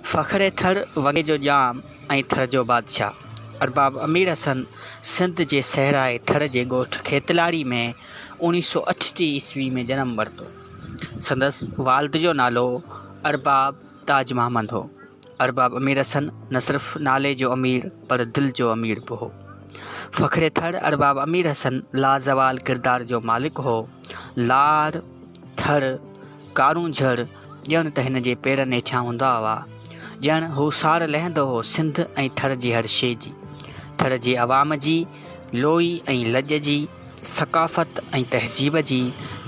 फ़ख़्रे थर वॻे जो ॼाम ऐं थर जो बादशाह। अरबाब अमीर हसन सिंध जे सहराए थर जे ॻोठ खेतलारी में 1938 ईस्वी में जनम वरितो। संदसि वालिद जो नालो अरबाब ताज महमद हो। अरबाब अमीर हसन न सिर्फ़ नाले जो अमीर पर दिल जो अमीर बि हो। फ़ख़्रे थर अरबाब अमीर हसन लाज़वाल किरदार जो मालिक हो। लार थर कारूं झड़ ॼण त हिन जे पेरनि हेठां हूंदा हुआ। ॼण हू सार लहंदो हो सिंध ऐं थर जी हर शइ जी, थर जे अवाम जी, लोई ऐं लॼ जी, सक़ाफ़त ऐं तहज़ीब जी,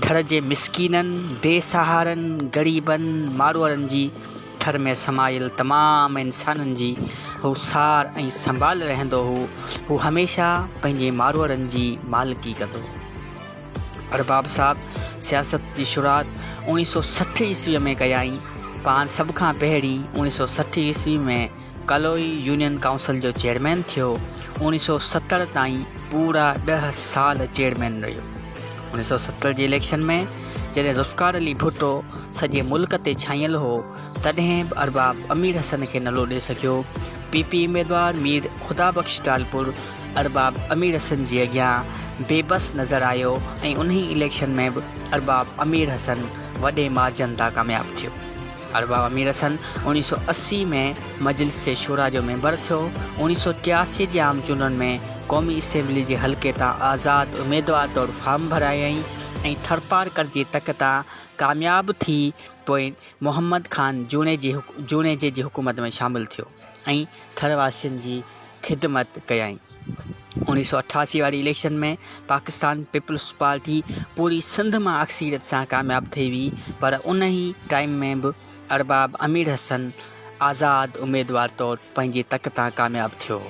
थर जे मिसकीननि, बेसहारनि, ग़रीबनि, मारवारनि जी, थर में समायल तमामु इंसाननि जी हू सार ऐं संभाल रहंदो हो। हू हमेशह पंहिंजे मारवारनि जी मालिकी कंदो। अरबाब साहब सियासत जी शुरूआत 1960 ईस्वीअ में कयाई। पाण सभ खां पहिरीं 1960 ईस्वी में कलोई यूनियन काउंसिल जो चेयरमैन थियो। 1970 ताईं पूरा 10 साल चेयरमैन रहियो। 1970 जे इलेक्शन में जॾहिं ज़ुल्फ़िकार अली भुट्टो सॼे मुल्क ते छांइयल हो, तॾहिं बि अरबाब अमीर हसन खे न लोॾे सघियो। PP उम्मीदवार मीर ख़ुदाबख़्श टालपुर अरबाब अमीर हसन जे अॻियां बेबस नज़र आयो ऐं उन्ही इलेक्शन में बि अरबाब अमीर हसन वॾे मार्जन तां कामयाबु थियो। अरबाब अमीर हसन 1980 में मजलिस शूरा जो मेंबर थियो। 1983 जे आम चूंडनि में क़ौमी असेंबली जे हल्के तां आज़ाद उम्मीदवार तौरु फार्म भरायई ऐं थरपारकर जी तक तां कामयाबु थी पोइ मोहम्मद ख़ान जूणे जी हुकूमत में शामिलु थियो ऐं थरवासियुनि जी ख़िदमत कयाई। 1988 वारी इलेक्शन में पाकिस्तान पीपल्स पार्टी पूरी सिंध मां अक्सीरियत सां कामयाबु थी हुई, पर उन ई टाइम में बि अरबाब अमीर हसन आज़ाद उम्मीदवार तौरु पंहिंजी तक तां कामयाबु थियो।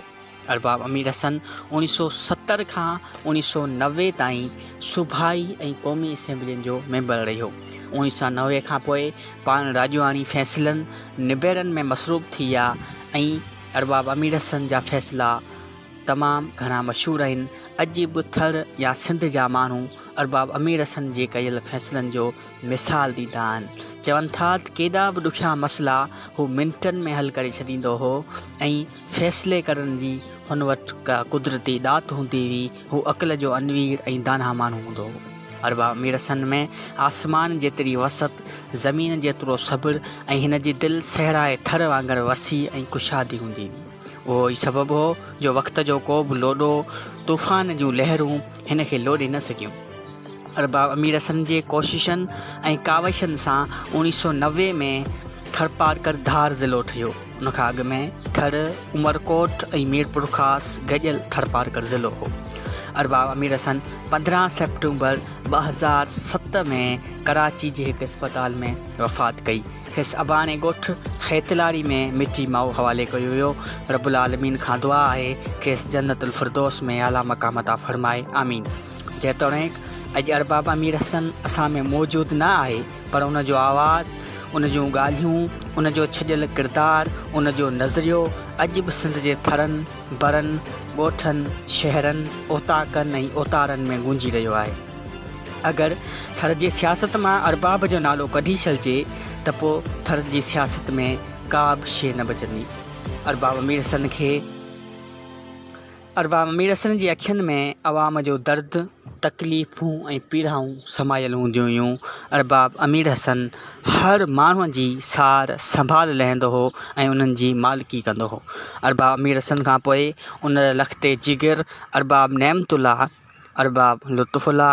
अरबाब अमीर हसन 1970 खां 1990 ताईं सूबाई ऐं क़ौमी असेंबलियुनि जो मेंबर रहियो। 1990 खां पोइ पाण राजवानी फ़ैसिलनि निबेरनि में मसरूफ़ थी विया ऐं अरबाब अमीर हसन जा फ़ैसिला तमामु घणा मशहूरु आहिनि। अॼु बि थर या सिंध जा माण्हू अरबाब अमीर हसन जे कयल फ़ैसिलनि जो मिसाल ॾींदा आहिनि। चवनि था त केॾा बि ॾुखिया मसइला हू मिंटनि में हल करे छॾींदो हो ऐं फ़ैसिले करण जी हुन वटि का कुदरती ॾात हूंदी हुई। हू अक़ल जो अनवीर ऐं दाना माण्हू हूंदो हो। अरबाब अमीर हसन में आसमान जेतिरी वसत, ज़मीन जेतिरो सब्र ऐं हिन जी दिलि सहराए थर वांगुरु वसी ऐं कुशादी हूंदी हुई। उहो ई सबबु हो जो वक़्त जो को बि लोॾो, तूफ़ान जूं लहरूं हिन खे लोॾे न सघियूं। अरबाब अमीर हसन जे कोशिशनि ऐं काविशनि सां 1990 में थरपारकर धार ज़िलो ठहियो। उनखां अॻु में थर, उमरकोट ऐं मीरपुर ख़ासि गॾियल थरपारकर ज़िलो हो। अरबाब अमीर हसन 15 सेप्टेम्बर 2007 में कराची जे हिकु इस्पताल में वफ़ात कई। खेसि अबाणे ॻोठ खेतलारी में मिटी माउ हवाले कयो हुयो। रब्बुल आलमीन खां दुआ आहे खेसि जन्नतुल फिरदौस में आला मक़ाम अता फ़रमाए, आमीन। जेतोणीकि अॼु अरबाब अमीर हसन असां में मौजूदु न आहे, पर उन जो आवाज़ु, उन जूं ॻाल्हियूं, उन जो छॾियल किरदारु, उन जो नज़रियो अॼु बि सिंध जे थरनि, बरनि, ॻोठनि, शहरनि, ओताकनि ऐं ओतारनि में गूंजी रहियो आहे। अगरि थर जी सियासत मां अरबाब जो नालो कढी छॾिजे त पोइ थर जी सियासत में का बि शइ न बचंदी। अरबाब अमीर हसन जी अखियुनि में अवाम जो दर्द, तकलीफ़ूं ऐं पीड़ाऊं समायल हूंदियूं हुयूं। अरबाब अमीर हसन हर माण्हूअ जी सार संभाल लहंदो हो ऐं उन्हनि जी मालिकी कंदो हो। अरबाब अमीर हसन खां पोइ उन लख़्ते जिगर अरबाब नेमतुल्ला, अरबाब लुत्फ़ुल्ला,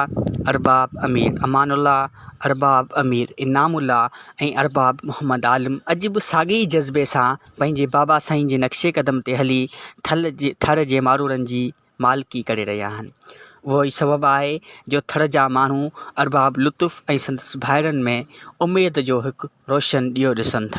अरबाब अमीर अमानुल्ला, अरबाब अमीर इनामुल्ला ऐं अरबाब मोहम्मद आलिम अॼु बि साॻे ई जज़्बे सां पंहिंजे बाबा साईं जे नक्शे क़दम ते हली थर जे मारूरनि जी मालिकी करे रहिया आहिनि। उहो ई सबबु आहे जो थर जा माण्हू अरबाब लुत्फ़ ऐं संदसि भाइरनि में उमेद जो हिकु रोशन ॾींहुं ॾिसनि था।